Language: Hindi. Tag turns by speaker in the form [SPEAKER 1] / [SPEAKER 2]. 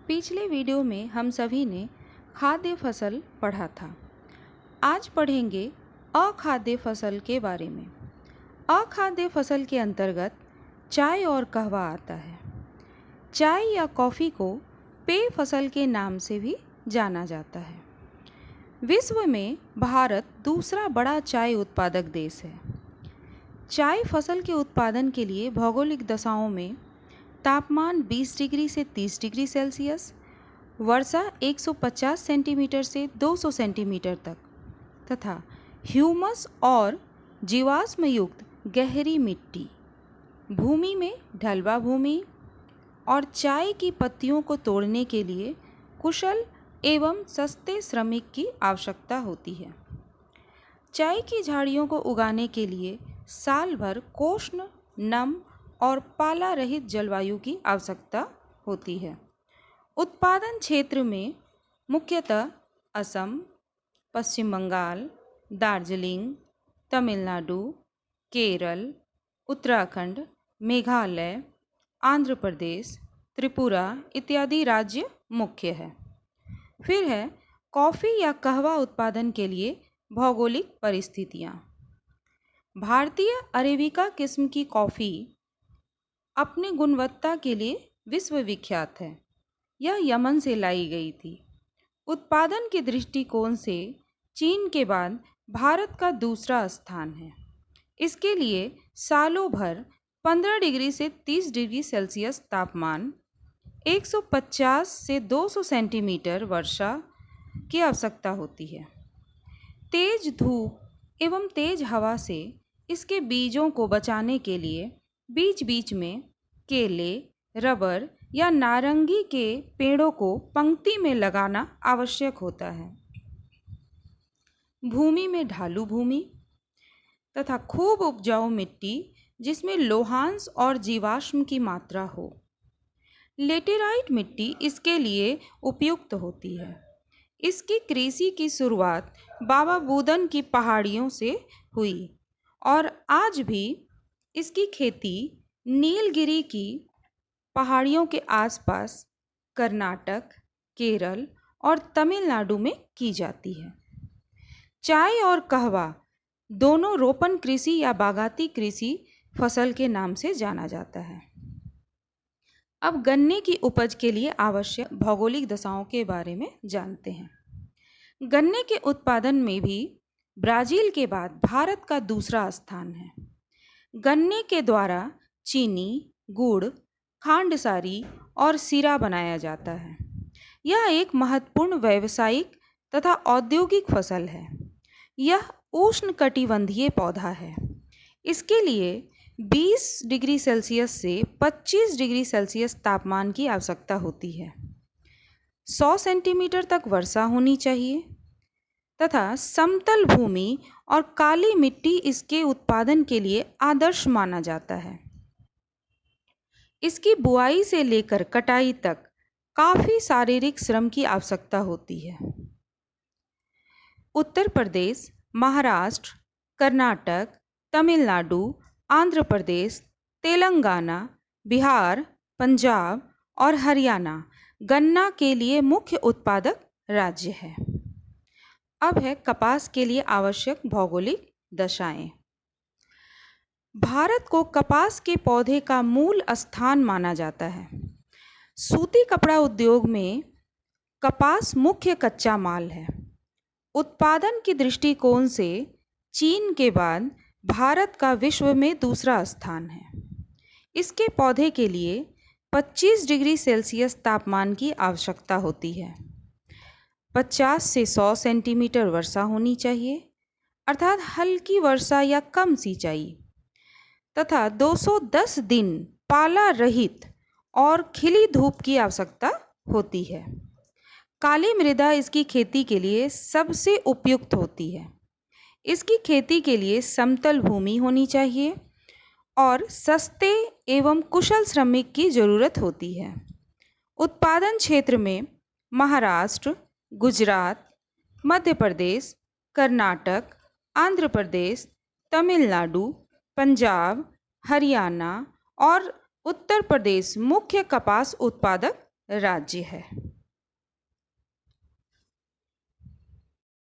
[SPEAKER 1] पिछले वीडियो में हम सभी ने खाद्य फसल पढ़ा था। आज पढ़ेंगे अखाद्य फसल के बारे में। अखाद्य फसल के अंतर्गत चाय और कहवा आता है। चाय या कॉफ़ी को पेय फसल के नाम से भी जाना जाता है। विश्व में भारत दूसरा बड़ा चाय उत्पादक देश है। चाय फसल के उत्पादन के लिए भौगोलिक दशाओं में तापमान 20 डिग्री से 30 डिग्री सेल्सियस, वर्षा 150 सेंटीमीटर से 200 सेंटीमीटर तक तथा ह्यूमस और जीवाश्म युक्त गहरी मिट्टी, भूमि में ढलवा भूमि और चाय की पत्तियों को तोड़ने के लिए कुशल एवं सस्ते श्रमिक की आवश्यकता होती है। चाय की झाड़ियों को उगाने के लिए साल भर कोष्ण, नम और पाला रहित जलवायु की आवश्यकता होती है। उत्पादन क्षेत्र में मुख्यतः असम, पश्चिम बंगाल, दार्जिलिंग, तमिलनाडु, केरल, उत्तराखंड, मेघालय, आंध्र प्रदेश, त्रिपुरा इत्यादि राज्य मुख्य है। फिर है कॉफ़ी या कहवा उत्पादन के लिए भौगोलिक परिस्थितियाँ। भारतीय अरेबिका किस्म की कॉफ़ी अपनी गुणवत्ता के लिए विश्व विख्यात है। यह यमन से लाई गई थी। उत्पादन के दृष्टिकोण से चीन के बाद भारत का दूसरा स्थान है। इसके लिए सालों भर 15 डिग्री से 30 डिग्री सेल्सियस तापमान, 150 से 200 सेंटीमीटर वर्षा की आवश्यकता होती है। तेज धूप एवं तेज हवा से इसके बीजों को बचाने के लिए बीच बीच में केले, रबर या नारंगी के पेड़ों को पंक्ति में लगाना आवश्यक होता है। भूमि में ढालू भूमि तथा खूब उपजाऊ मिट्टी जिसमें लोहांश और जीवाश्म की मात्रा हो। लेटेराइट मिट्टी इसके लिए उपयुक्त होती है। इसकी कृषि की शुरुआत बाबा बुदन की पहाड़ियों से हुई और आज भी इसकी खेती नीलगिरी की पहाड़ियों के आसपास कर्नाटक, केरल और तमिलनाडु में की जाती है। चाय और कहवा दोनों रोपण कृषि या बागाती कृषि फसल के नाम से जाना जाता है। अब गन्ने की उपज के लिए आवश्यक भौगोलिक दशाओं के बारे में जानते हैं। गन्ने के उत्पादन में भी ब्राज़ील के बाद भारत का दूसरा स्थान है। गन्ने के द्वारा चीनी, गुड़, खांडसारी और सिरा बनाया जाता है। यह एक महत्वपूर्ण व्यावसायिक तथा औद्योगिक फसल है। यह उष्णकटिबंधीय पौधा है। इसके लिए 20 डिग्री सेल्सियस से 25 डिग्री सेल्सियस तापमान की आवश्यकता होती है। 100 सेंटीमीटर तक वर्षा होनी चाहिए तथा समतल भूमि और काली मिट्टी इसके उत्पादन के लिए आदर्श माना जाता है। इसकी बुआई से लेकर कटाई तक काफ़ी शारीरिक श्रम की आवश्यकता होती है। उत्तर प्रदेश, महाराष्ट्र, कर्नाटक, तमिलनाडु, आंध्र प्रदेश, तेलंगाना, बिहार, पंजाब और हरियाणा गन्ना के लिए मुख्य उत्पादक राज्य है। अब है कपास के लिए आवश्यक भौगोलिक दशाएं। भारत को कपास के पौधे का मूल स्थान माना जाता है। सूती कपड़ा उद्योग में कपास मुख्य कच्चा माल है। उत्पादन की दृष्टिकोण से चीन के बाद भारत का विश्व में दूसरा स्थान है। इसके पौधे के लिए 25 डिग्री सेल्सियस तापमान की आवश्यकता होती है। 50 से 100 सेंटीमीटर वर्षा होनी चाहिए, अर्थात हल्की वर्षा या कम सिंचाई, तथा 210 दिन पाला रहित और खिली धूप की आवश्यकता होती है। काली मृदा इसकी खेती के लिए सबसे उपयुक्त होती है। इसकी खेती के लिए समतल भूमि होनी चाहिए और सस्ते एवं कुशल श्रमिक की ज़रूरत होती है। उत्पादन क्षेत्र में महाराष्ट्र, गुजरात, मध्य प्रदेश, कर्नाटक, आंध्र प्रदेश, तमिलनाडु, पंजाब, हरियाणा और उत्तर प्रदेश मुख्य कपास उत्पादक राज्य है।